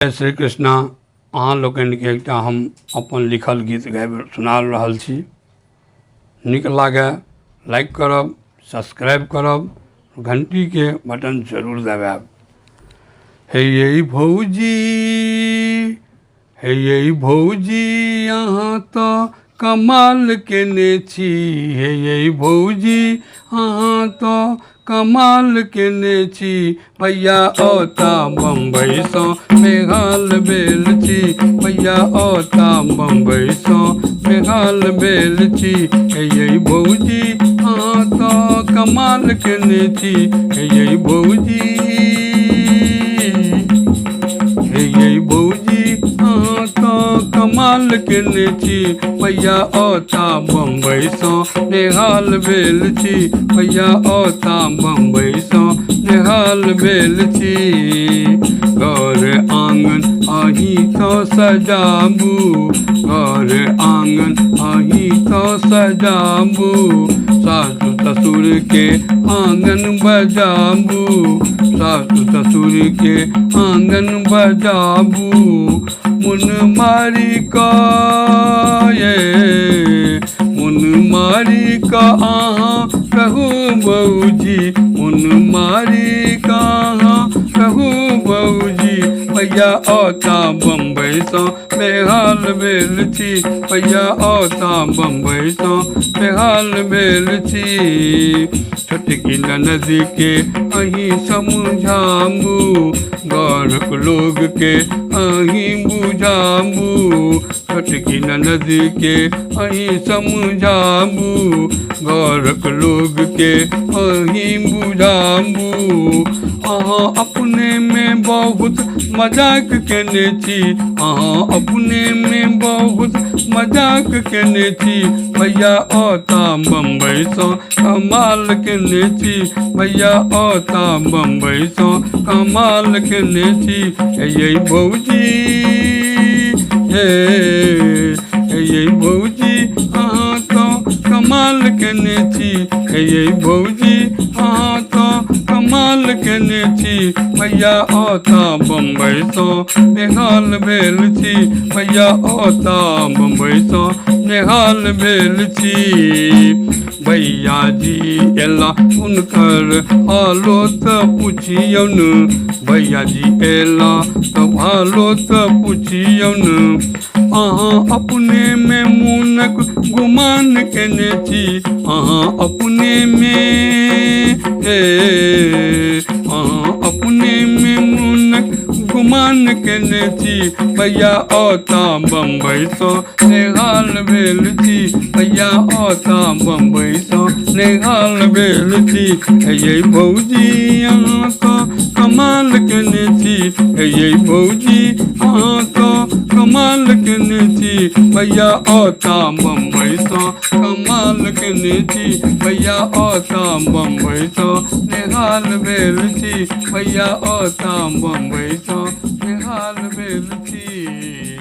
जय श्री कृष्णा। अहाँ लोकनि के एकटा हम अपन लिखल गीत गाबि सुना रहल छी। नीक लागे लाइक करब, सब्सक्राइब करब, घंटी के बटन जरूर दबाएब। हे ये भौजी, हे ये भौजी, अहाँ तो कमाल केने छी। हे ये भौजी, अहाँ तो कमाल केने छी। भैया औता बम्बई सँ मेघाल बेल छी। भैया औता बम्बई सँ मेघाल बेल छी। हे ये भौजी, अहाँ तो कमाल केने छी। हे ये भौजी, हे ये भौजी, अहाँ तो कमाल केने छी। भैया औता बम्बई सँ नेहाल भेल छी। भैया औता बम्बई सँ नेहाल भेल छी। घर आंगन अही तो सजाबू, घर आंगन अही तो सजाबू। सासु ससुर के आंगन बजाबू, सासु ससुर के आंगन बजाबू। मुन मारी का ये, मुन मारी का अहाँ कहू बहूजी। मुन मारी का अहाँ कहू बहूजी। भैया औता बम्बई सँ बेहाल भेल छी। भैया औता बम्बई सँ बेहाल भेल छी। छोटकी ननद के अहीं समझाबू, घरक लोग के अहीं बुझाबू। छोटकी ननद के अहीं समझाबू, घरक लोग के अहीं बुझाबू। अहाँ अपने में बहुत मजाक केने छी, अहाँ अपने में बहुत मजाक केने छी। भैया औता बम्बई सँ कमाल केने छी। भैया औता बम्बई सँ कमाल केने छी। हे ये भौजी, हे ये भौजी, अहाँ तो कमाल केने छी। हे ये भौजी, अहाँ तो कमाल केने छी। भैया औता बम्बई सँ नेहाल भेल छी। भैया औता बम्बई सँ नेहाल भेल छी। भैया जी एला हुनकर हालो तऽ पुछियौन। भैया जी एला तऽ हालो तऽ पुछियौन। अहाँ अपने में मोनक गुमान केने छी। अहाँ अपने में, अहाँ अपने में मोनक गुमान केने छी। भैया औता बम्बई सँ नेहाल भेल छी। भैया औता बम्बई सँ नेहाल भेल छी। हे ये भौजी, अहाँ तो कमाल केने छी। हे ये भौजी, अहाँ तो कमाल केने छी। भैया औता बम्बई सँ कमाल केने छी। भैया औता बम्बई सँ नेहाल भेल छी। भैया औता बम्बई सँ नेहाल भेल छी।